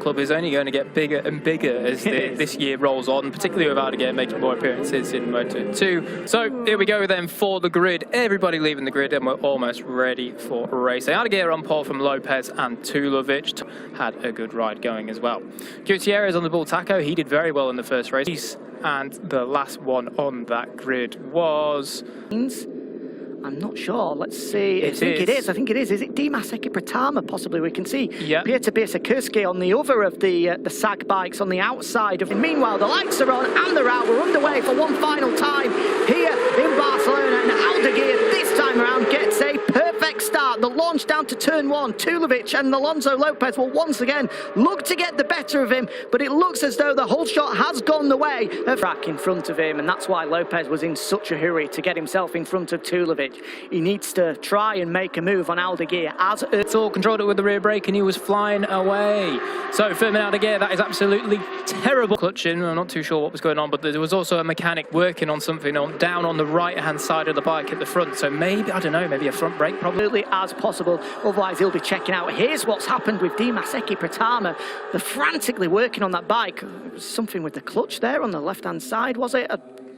club is only going to get bigger and bigger as this year rolls on, particularly with Aldeguer making more appearances in Moto2. So here we go then for the grid. Everybody leaving the grid and we're almost ready for racing. Aldeguer on pole from Lopez and Tulovic had a good ride going as well. Gutierrez on the Bull Taco, he did very well in the first race. And the last one on that grid was... I'm not sure. Let's see. I think it is. Is it Dimas Pratama? Possibly. We can see Peter Biersakurski on the other of the SAG bikes on the outside. And meanwhile, the lights are on and they're out. We're underway for one final time here in Barcelona. And Aldeguer this time around gets a perfect start. The launch down to turn one. Tulovic and Alonso Lopez will once again look to get the better of him. But it looks as though the whole shot has gone the way of track in front of him. And that's why Lopez was in such a hurry to get himself in front of Tulovic. He needs to try and make a move on Aldeguer as it's all controlled it with the rear brake and he was flying away. So Firmin Aldeguer, that is absolutely terrible clutching. I'm not too sure what was going on, but there was also a mechanic working on something down on the right hand side of the bike at the front. So maybe, I don't know, maybe a front brake problem. As possible, otherwise he'll be checking out. Here's what's happened with Dimas Pratama. They're frantically working on that bike. There was something with the clutch there on the left hand side, was it?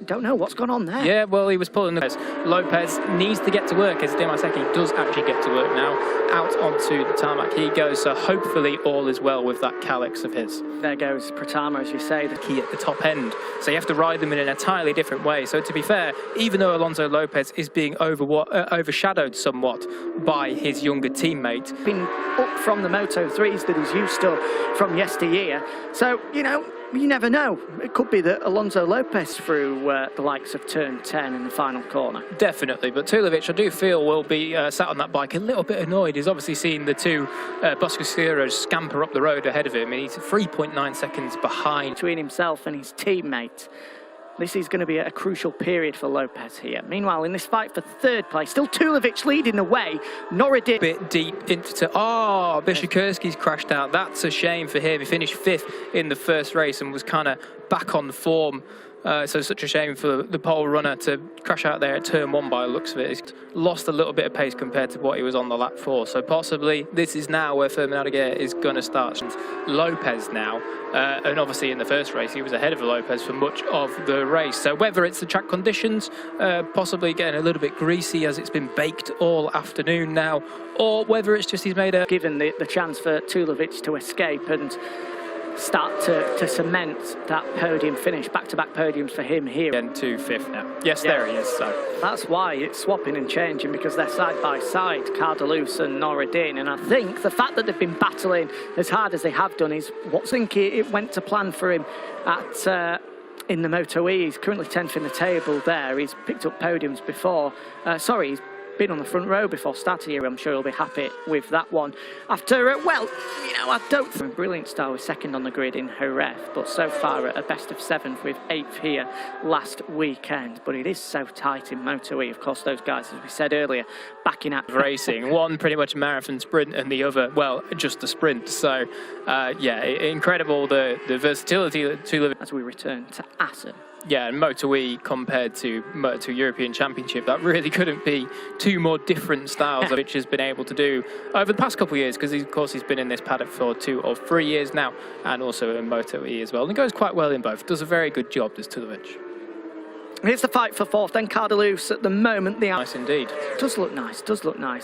Don't know what's gone on there. Yeah, well, he was pulling the... Lopez needs to get to work as Dimas does actually get to work now. Out onto the tarmac he goes, so hopefully all is well with that Calyx of his. There goes Pratama, as you say. The key at the top end. So you have to ride them in an entirely different way. So to be fair, even though Alonso Lopez is being overshadowed somewhat by his younger teammate. Been up from the Moto3s that he's used to from yesteryear. So, you know, you never know. It could be that Alonso Lopez through the likes of turn 10 in the final corner. Definitely, but Tulovic, I do feel, will be sat on that bike a little bit annoyed. He's obviously seen the two Boscosieros scamper up the road ahead of him, and he's 3.9 seconds behind. Between himself and his teammate. This is going to be a crucial period for Lopez here. Meanwhile, in this fight for third place, still Tulovic leading the way. Norrodin... Bit deep into... Oh, Biersakurski's crashed out. That's a shame for him. He finished 5th in the first race and was kind of back on form. So such a shame for the pole runner to crash out there at turn 1 by the looks of it. He's lost a little bit of pace compared to what he was on the lap 4. So possibly this is now where Firmin Aldeguer is going to start. Lopez now, and obviously in the first race he was ahead of Lopez for much of the race. So whether it's the track conditions, possibly getting a little bit greasy as it's been baked all afternoon now, or whether it's just he's made a... Given the chance for Tulovic to escape and start to cement that podium finish, back-to-back podiums for him here. Again to 5th now. Yes, there he is. So that's why it's swapping and changing, because they're side by side, Cardelus and Norrodin. And I think the fact that they've been battling as hard as they have done is what I think it went to plan for him at in the Moto E. He's currently 10th in the table there. He's picked up podiums before. He's been on the front row before starting here. I'm sure he'll be happy with that one. After, well, you know, I don't think Brilliant Star was second on the grid in Jerez, but so far a best of 7th with 8th here last weekend. But it is so tight in Moto E. Of course, those guys, as we said earlier, backing at racing. One pretty much a marathon sprint and the other, well, just a sprint. So, yeah, incredible the versatility that Tulovic... As we return to Assen. Yeah, and Moto E compared to Moto2 European Championship, that really couldn't be two more different styles which has been able to do over the past couple of years, because of course he's been in this paddock for 2 or 3 years now, and also in Moto E as well. And he goes quite well in both. Does a very good job, does Tulovic. Here's the fight for 4th, then Cardelus at the moment. Nice indeed. Does look nice.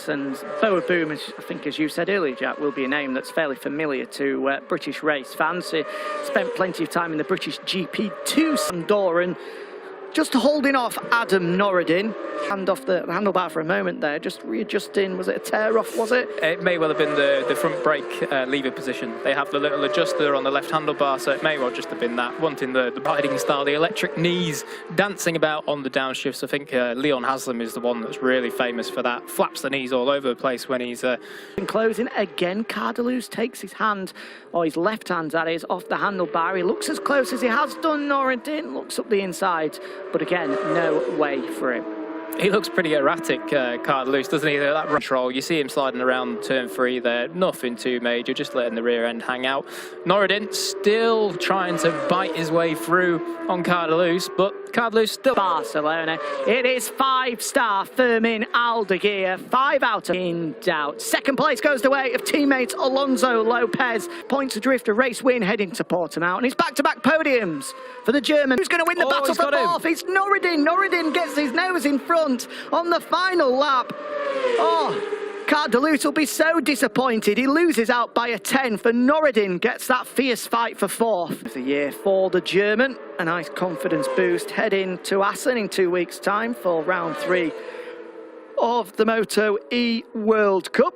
And Boa Boom, I think as you said earlier, Jack, will be a name that's fairly familiar to British race fans. He spent plenty of time in the British GP2 Sandoran, just holding off Adam Norrodin. Hand off the handlebar for a moment there, just readjusting. Was it a tear off, was it? It may well have been the front brake lever position. They have the little adjuster on the left handlebar, so it may well just have been that. Wanting the riding style, the electric knees dancing about on the downshifts. I think Leon Haslam is the one that's really famous for that. Flaps the knees all over the place when he's... In closing, again, Cardelus takes his hand, or his left hand that is, off the handlebar. He looks as close as he has done. Norrodin looks up the inside, but again, no way for him. He looks pretty erratic, Cardelus, doesn't he? That control, you see him sliding around turn 3 there, nothing too major, just letting the rear end hang out. Norrodin still trying to bite his way through on Cardelus, but Cardlu still. Barcelona. It is 5-star Fermin Aldeguer. 5 out of in doubt. Second place goes the way of teammates Alonso Lopez. Points adrift, a race win heading to Portimao. And he's back-to-back podiums for the German. Who's going to win the battle for fourth? It's Norrodin. Norrodin gets his nose in front on the final lap. Oh. Cardalus will be so disappointed. He loses out by a 10 for Norrodin. Gets that fierce fight for fourth. Of the year for the German. A nice confidence boost heading to Assen in 2 weeks' time for round 3 of the Moto E World Cup.